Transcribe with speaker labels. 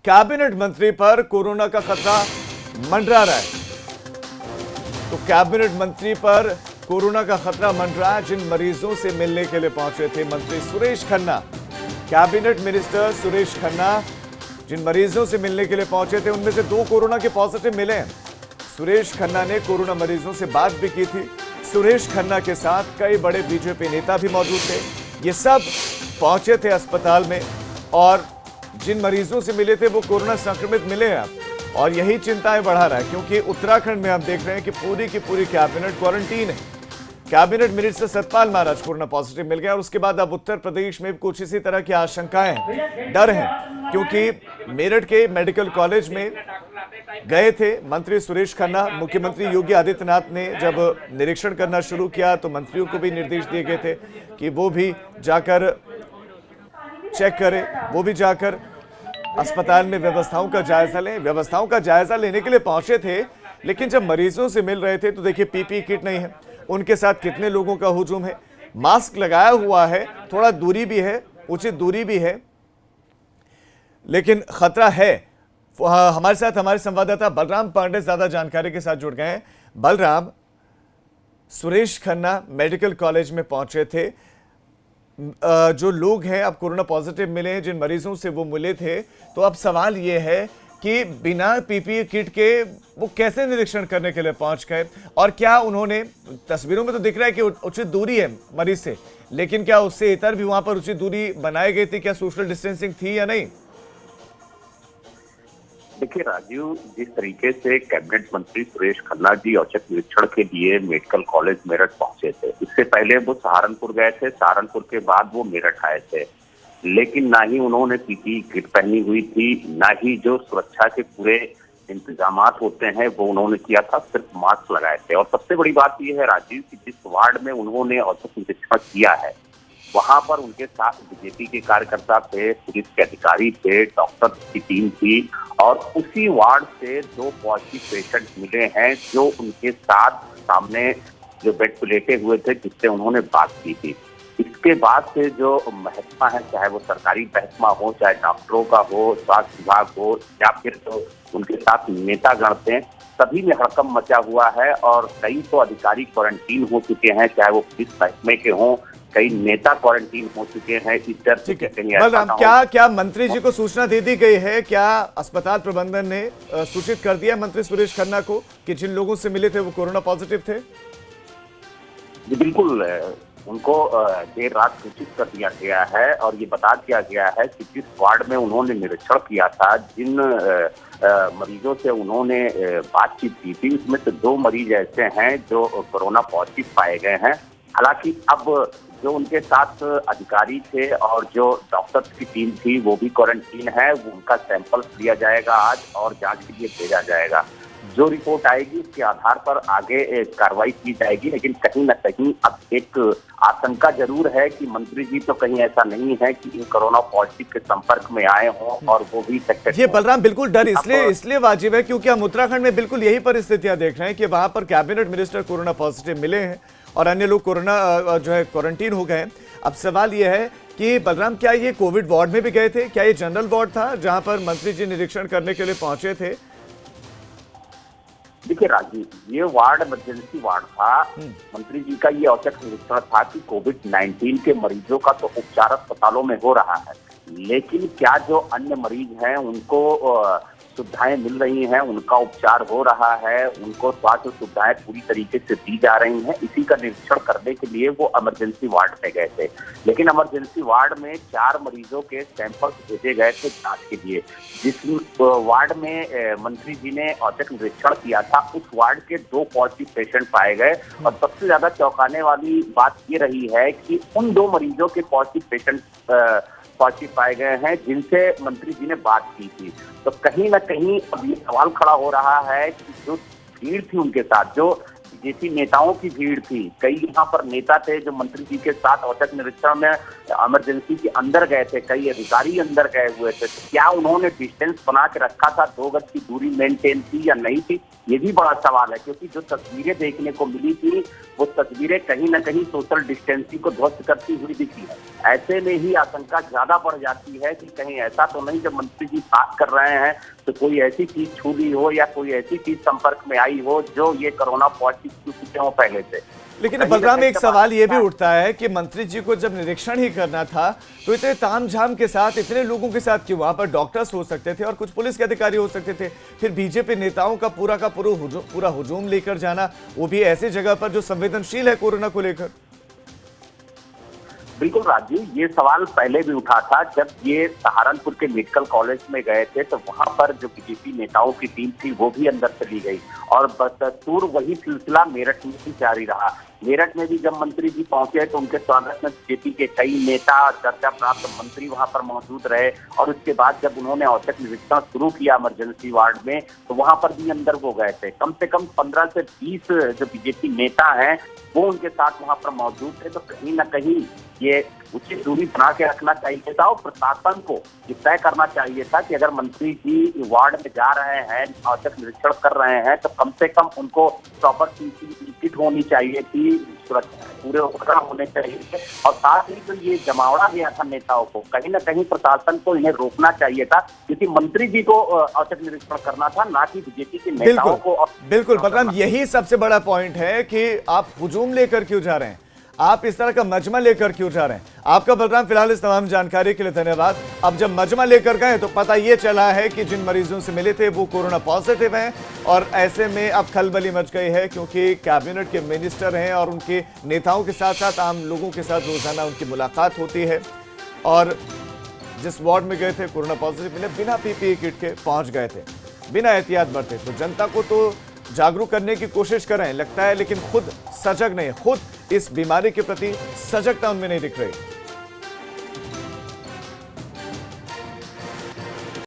Speaker 1: Cabinet मंत्री पर corona का खतरा मंडरा रहा है। तो कैबिनेट मंत्री पर कोरोना का खतरा मंडरा है। जिन मरीजों से मिलने के लिए पहुंचे थे मंत्री सुरेश खन्ना, कैबिनेट मिनिस्टर सुरेश खन्ना जिन मरीजों से मिलने के लिए पहुंचे थे उनमें से 2 कोरोना के पॉजिटिव मिले हैं। सुरेश खन्ना ने कोरोना मरीजों से बात भी की थी। सुरेश खन्ना के साथ कई बड़े बीजेपी नेता भी मौजूद थे। ये सब पहुंचे थे अस्पताल में और जिन मरीजों से मिले थे वो कोरोना संक्रमित मिले हैं और यही चिंताएं बढ़ा रहा है, क्योंकि उत्तराखंड में हम देख रहे हैं कि पूरी की पूरी कैबिनेट क्वारंटीन है। Cabinet minister Satpal Maharaj corona positive मिल गया और उसके बाद अब उत्तर प्रदेश में कुछ इसी तरह की आशंकाएं हैं, डर है, क्योंकि मेरठ के मेडिकल कॉलेज में गए थे मंत्री सुरेश खन्ना। मुख्यमंत्री योगी आदित्यनाथ ने जब निरीक्षण करना शुरू किया तो मंत्रियों को भी निर्देश दिए गए थे कि वो भी जाकर चेक करें, वो भी जाकर अस्पताल में व्यवस्थाओं का जायजा लें। व्यवस्थाओं का जायजा लेने के लिए पहुंचे थे, लेकिन जब मरीजों से मिल रहे थे तो देखिए पीपीई किट नहीं है, उनके साथ कितने लोगों का हुजूम है, मास्क लगाया हुआ है, थोड़ा दूरी भी है, उचित दूरी भी है, लेकिन खतरा है। हमारे साथ हमारे संवाददाता बलराम पांडे ज्यादा जानकारी के साथ जुड़ गए हैं। बलराम, सुरेश खन्ना मेडिकल कॉलेज में पहुंचे थे, जो लोग हैं अब कोरोना पॉजिटिव मिले हैं, जिन मरीजों से वो मिले थे, तो अब सवाल ये है कि बिना पीपीई किट के वो कैसे निरीक्षण करने के लिए पहुंच गए और क्या उन्होंने, तस्वीरों में तो दिख रहा है कि उचित दूरी है मरीज से, लेकिन क्या उससे इतर भी वहां पर उचित दूरी बनाई गई थी? क्या सोशल डिस्टेंसिंग थी या नहीं?
Speaker 2: देखिए राजीव, जिस तरीके से कैबिनेट मंत्री सुरेश खन्ना जी औचक निरीक्षण के लिए मेडिकल कॉलेज मेरठ पहुंचे थे, इससे पहले वो सहारनपुर गए थे, सहारनपुर के बाद वो मेरठ आए थे, लेकिन ना ही उन्होंने पीपीई किट पहनी हुई थी, ना ही जो सुरक्षा के पूरे इंतजाम होते हैं वो उन्होंने किया था, सिर्फ मास्क लगाए थे। और सबसे बड़ी बात यह है राजीव कि जिस वार्ड में उन्होंने औचक निरीक्षण किया है वहां पर उनके साथ बीजेपी के कार्यकर्ता थे, पुलिस के अधिकारी थे, डॉक्टर की टीम थी और उसी वार्ड से 2 पॉजिटिव पेशेंट मिले हैं जो उनके साथ सामने जो बेड पे लेटे हुए थे, जिससे उन्होंने बात की थी। इसके बाद से जो महकमा है, चाहे वो सरकारी महकमा हो, चाहे डॉक्टरों का हो, स्वास्थ्य विभाग हो या फिर तो उनके साथ नेतागण थे, सभी में हड़कंप मचा हुआ है और कई तो अधिकारी क्वारंटीन हो चुके हैं, चाहे वो पुलिस महकमे के हों, कई नेता क्वारंटीन हो चुके हैं। इस डर से
Speaker 1: क्या मंत्री जी को सूचना दे दी गई है? क्या अस्पताल प्रबंधन ने सूचित कर दिया मंत्री सुरेश खन्ना को कि जिन लोगों से मिले थे वो कोरोना पॉजिटिव थे?
Speaker 2: जी बिल्कुल, उनको देर रात सूचित कर दिया गया है और ये बता दिया गया है कि जिस वार्ड में उन्होंने निरीक्षण किया था, जिन मरीजों से उन्होंने बातचीत की थी, उसमें से 2 मरीज ऐसे हैं जो कोरोना पॉजिटिव पाए गए हैं। हालांकि अब जो उनके साथ अधिकारी थे और जो डॉक्टर्स की टीम थी वो भी क्वारंटीन है, उनका सैंपल लिया जाएगा आज और जांच के लिए भेजा जाएगा। जो रिपोर्ट आएगी उसके आधार पर आगे कार्रवाई की जाएगी, लेकिन कहीं न कहीं अब एक आशंका जरूर है कि मंत्री जी तो कहीं ऐसा नहीं है कि कोरोना पॉजिटिव के संपर्क में आए हों और वो भी
Speaker 1: ये बलराम बिल्कुल डर इसलिए वाजिब है क्योंकि हम उत्तराखंड में बिल्कुल यही परिस्थितियां देख रहे हैं कि वहां पर कैबिनेट मिनिस्टर कोरोना पॉजिटिव मिले हैं और अन्य लोग कोरोना जो है क्वारंटीन हो गए। अब सवाल यह है कि बलराम, क्या ये कोविड वार्ड में भी गए थे? क्या ये जनरल वार्ड था जहां पर मंत्री जी निरीक्षण करने के लिए पहुंचे थे?
Speaker 2: देखिए राजीव, ये वार्ड इमरजेंसी वार्ड था। मंत्री जी का ये औचक निरीक्षण था कि कोविड-19 के मरीजों का तो उपचार अस्पतालों में हो रहा है, लेकिन क्या जो अन्य मरीज हैं उनको सुविधाएं मिल रही हैं, उनका उपचार हो रहा है, उनको स्वास्थ्य सुविधाएं पूरी तरीके से दी जा रही हैं, इसी का निरीक्षण करने के लिए वो इमरजेंसी वार्ड में गए थे। लेकिन इमरजेंसी वार्ड में 4 मरीजों के सैंपल भेजे गए थे जांच के लिए। जिस वार्ड में मंत्री जी ने औचक निरीक्षण किया था उस वार्ड के 2 पॉजिटिव पेशेंट पाए गए और सबसे ज्यादा चौंकाने वाली बात ये रही है कि उन 2 मरीजों के पॉजिटिव पेशेंट पॉजिटिव पाए गए हैं जिनसे मंत्री जी ने बात की थी। तो कहीं ना कहीं अब ये सवाल खड़ा हो रहा है कि जो भीड़ थी उनके साथ, जो बीजेपी नेताओं की भीड़ थी। कई यहाँ पर नेता थे जो मंत्री जी के साथ औचक निरीक्षण में इमरजेंसी के अंदर गए थे, कई अधिकारी अंदर गए हुए थे। तो क्या उन्होंने डिस्टेंस बना के रखा था, 2 गज की दूरी मेंटेन थी या नहीं थी, ये भी बड़ा सवाल है। क्योंकि जो तस्वीरें देखने को मिली थी वो तस्वीरें कहीं ना कहीं सोशल डिस्टेंसिंग को ध्वस्त करती हुई दिखी है। ऐसे में ही आशंका ज्यादा बढ़ जाती है कि कहीं ऐसा तो नहीं जब मंत्री जी बात कर रहे हैं तो कोई ऐसी चीज छू ली हो या कोई ऐसी चीज संपर्क में आई हो जो ये कोरोना पॉजिटिव चुके हो पहले से।
Speaker 1: लेकिन बलराम, एक सवाल ये भी उठता है कि मंत्री जी को जब निरीक्षण ही करना था तो इतने तामझाम के साथ इतने लोगों के साथ क्यों? वहां पर डॉक्टर्स हो सकते थे और कुछ पुलिस के अधिकारी हो सकते थे, फिर बीजेपी नेताओं का पूरा हुजूम लेकर जाना, वो भी ऐसी जगह पर जो संवेदनशील है कोरोना को लेकर।
Speaker 2: बिल्कुल राजू, ये सवाल पहले भी उठा था जब ये सहारनपुर के मेडिकल कॉलेज में गए थे, तो वहां पर जो बीजेपी नेताओं की टीम थी वो भी अंदर चली गई और बदस्तूर वही सिलसिला मेरठ में भी जारी रहा। मेरठ में भी जब मंत्री जी पहुंचे तो उनके स्वागत में बीजेपी के कई नेता और चर्चा प्राप्त मंत्री वहां पर मौजूद रहे और उसके बाद जब उन्होंने औचक निरीक्षण शुरू किया इमरजेंसी वार्ड में तो वहां पर भी अंदर वो गए थे। कम से कम 15 से 20 जो बीजेपी नेता हैं वो उनके साथ वहां पर मौजूद थे। तो कहीं ना कहीं ये उचित दूरी बना के रखना चाहिए था और प्रशासन को ये तय करना चाहिए था कि अगर मंत्री जी वार्ड में जा रहे हैं, औचक निरीक्षण कर रहे हैं, तो कम से कम उनको प्रॉपर किट होनी चाहिए थी, सुरक्षा पूरे उपकरण होने चाहिए थे और साथ ही तो ये जमावड़ा गया था नेताओं को। कहीं ना कहीं प्रशासन को इन्हें रोकना चाहिए था क्योंकि मंत्री जी को औचक निरीक्षण करना था, ना कि बीजेपी के नेताओं को।
Speaker 1: बिल्कुल बलराम, यही सबसे बड़ा पॉइंट है कि आप हुजूम लेकर क्यों जा रहे हैं, आप इस तरह का मजमा लेकर क्यों जा रहे हैं। आपका बलराम फिलहाल इस तमाम जानकारी के लिए धन्यवाद। अब जब मजमा लेकर गए तो पता ये चला है कि जिन मरीजों से मिले थे वो कोरोना पॉजिटिव हैं और ऐसे में अब खलबली मच गई है क्योंकि कैबिनेट के मिनिस्टर हैं और उनके नेताओं के साथ साथ आम लोगों के साथ रोजाना उनकी मुलाकात होती है और जिस वार्ड में गए थे कोरोना पॉजिटिव मिले, बिना पीपीई किट के पहुंच गए थे, बिना एहतियात बरते। तो जनता को तो जागरूक करने की कोशिश कर रहे हैं लगता है, लेकिन खुद सजग नहीं, खुद इस बीमारी के प्रति सजगता उनमें नहीं दिख रही।